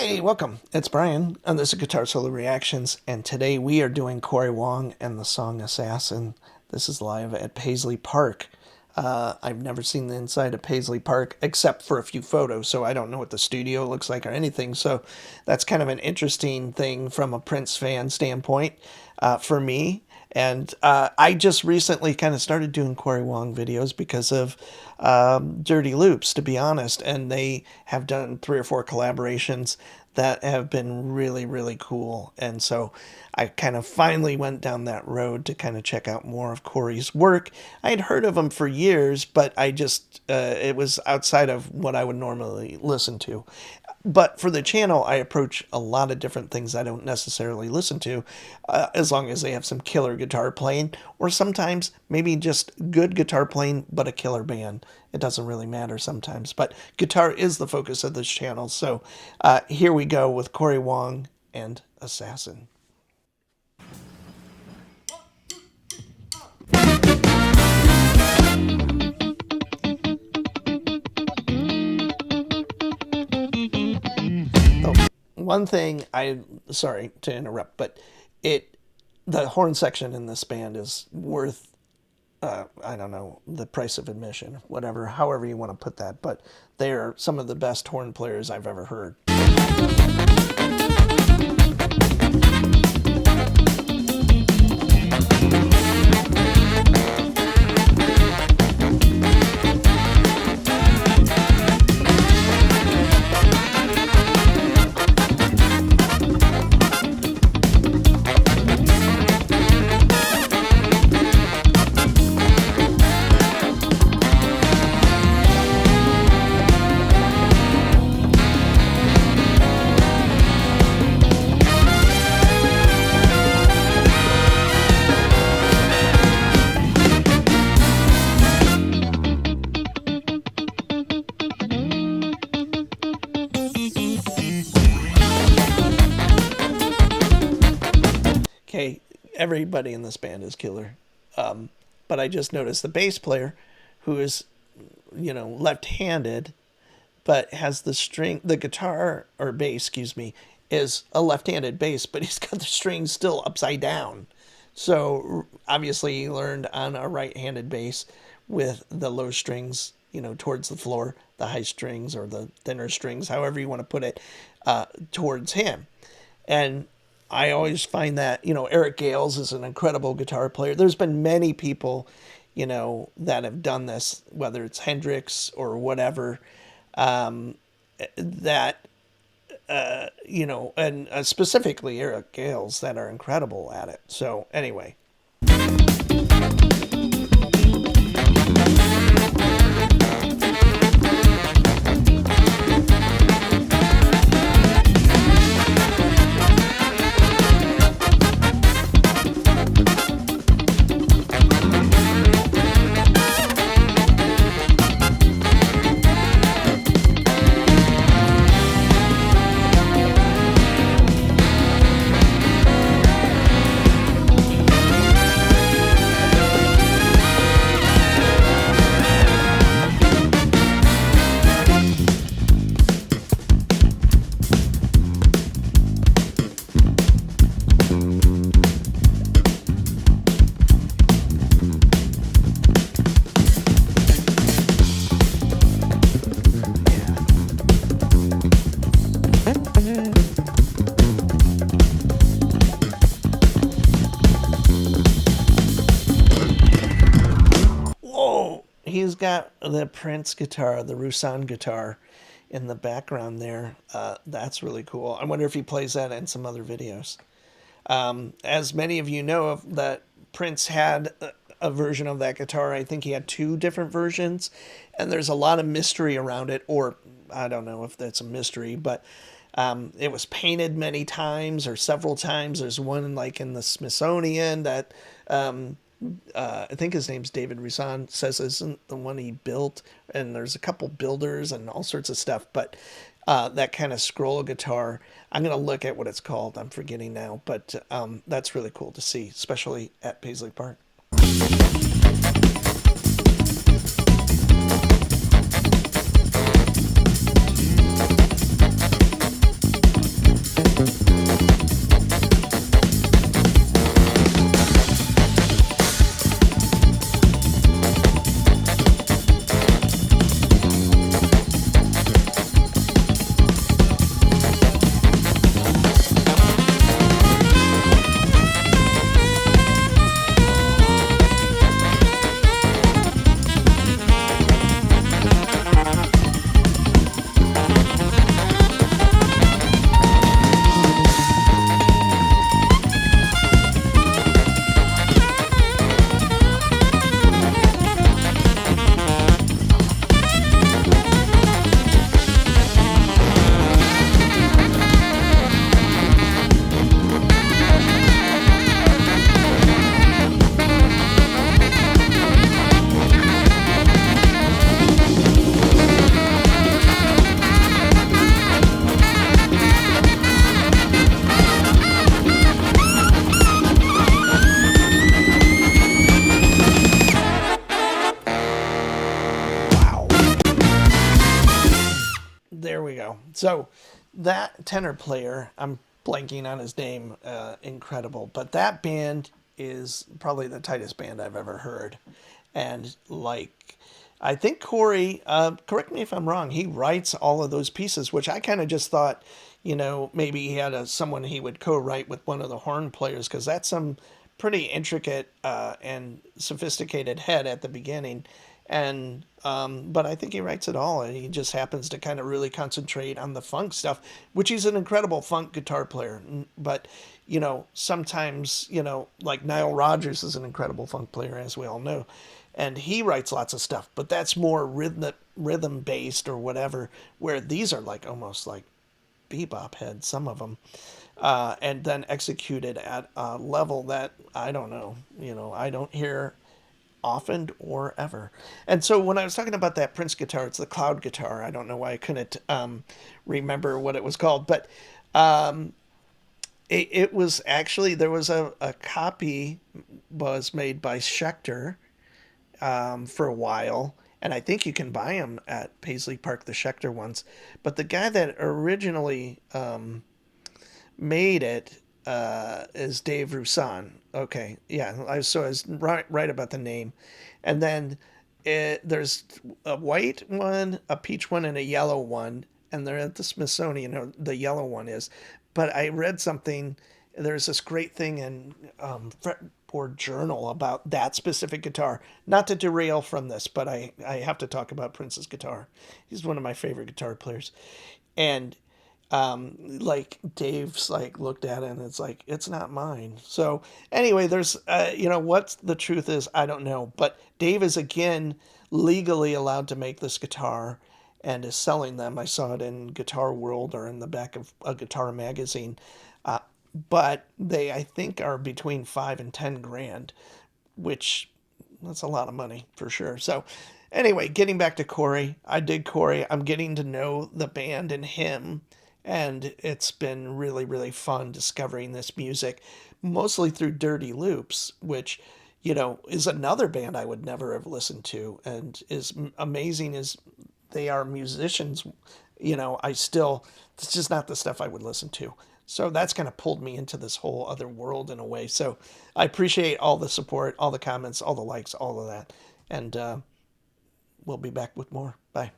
Hey, welcome. It's Brian, and this is Guitar Solo Reactions, and today we are doing Cory Wong and the song Assassin. This is live at Paisley Park. I've never seen the inside of Paisley Park except for a few photos, so I don't know what the studio looks like or anything, so that's kind of an interesting thing from a Prince fan standpoint for me. And I just recently kind of started doing Cory Wong videos because of Dirty Loops, to be honest. And they have done 3 or 4 collaborations that have been really, really cool. And so I kind of finally went down that road to kind of check out more of Cory's work. I had heard of him for years, but I just, it was outside of what I would normally listen to. But for the channel, I approach a lot of different things I don't necessarily listen to, as long as they have some killer guitar playing, or sometimes maybe just good guitar playing, but a killer band. It doesn't really matter sometimes, but guitar is the focus of this channel. So here we go with Cory Wong and Assassin. One thing sorry to interrupt, but the horn section in this band is worth, I don't know, the price of admission, whatever, however you want to put that, but they are some of the best horn players I've ever heard. Okay, everybody in this band is killer. But I just noticed the bass player, who is, left-handed, but has the guitar, or bass, excuse me, is a left-handed bass, but he's got the strings still upside down. So obviously he learned on a right-handed bass with the low strings, towards the floor, the high strings or the thinner strings, however you want to put it, towards him. And I always find that, Eric Gales is an incredible guitar player. There's been many people, that have done this, whether it's Hendrix or whatever, that, and specifically Eric Gales, that are incredible at it. So anyway. Whoa, he's got the Prince guitar, the Rusan guitar in the background there. That's really cool. I wonder if he plays that in some other videos. As many of you know, that Prince had a version of that guitar. I think he had 2 different versions, and there's a lot of mystery around it, or I don't know if that's a mystery, but it was painted many times or several times. There's one like in the Smithsonian that I think his name's David Rusan, says isn't the one he built, and there's a couple builders and all sorts of stuff, but that kind of scroll guitar, I'm going to look at what it's called, I'm forgetting now, but that's really cool to see, especially at Paisley Park. So that tenor player, I'm blanking on his name, incredible. But that band is probably the tightest band I've ever heard. And like, I think Corey, correct me if I'm wrong, he writes all of those pieces, which I kind of just thought, maybe he had someone he would co-write with one of the horn players because that's some pretty intricate and sophisticated head at the beginning. And but I think he writes it all, and he just happens to kind of really concentrate on the funk stuff, which he's an incredible funk guitar player. But sometimes like Nile Rodgers is an incredible funk player, as we all know, and he writes lots of stuff. But that's more rhythm based or whatever. Where these are like almost like bebop heads, some of them, and then executed at a level that I don't know. I don't hear often or ever. And so when I was talking about that Prince guitar, it's the cloud guitar. I don't know why I couldn't remember what it was called, but it was actually there was a copy was made by Schecter for a while. And I think you can buy them at Paisley Park, the Schecter ones. But the guy that originally made it is Dave Roussan. Okay, yeah, so I was right about the name. And then there's a white one, a peach one, and a yellow one, and they're at the Smithsonian. Or the yellow one is, but I read something. There's this great thing in Fretboard Journal about that specific guitar. Not to derail from this, but I have to talk about Prince's guitar. He's one of my favorite guitar players, and like Dave's like looked at it and it's like it's not mine. So anyway, there's what the truth is I don't know, but Dave is again legally allowed to make this guitar and is selling them. I saw it in Guitar World or in the back of a guitar magazine, uh, but they I think are between 5 and 10 grand, which that's a lot of money for sure. So anyway, getting back to Corey, I dig Corey. I'm getting to know the band and him, and it's been really, really fun discovering this music, mostly through Dirty Loops, which, is another band I would never have listened to, and is amazing as they are musicians. I still, it's just not the stuff I would listen to. So that's kind of pulled me into this whole other world in a way. So I appreciate all the support, all the comments, all the likes, all of that. And we'll be back with more. Bye.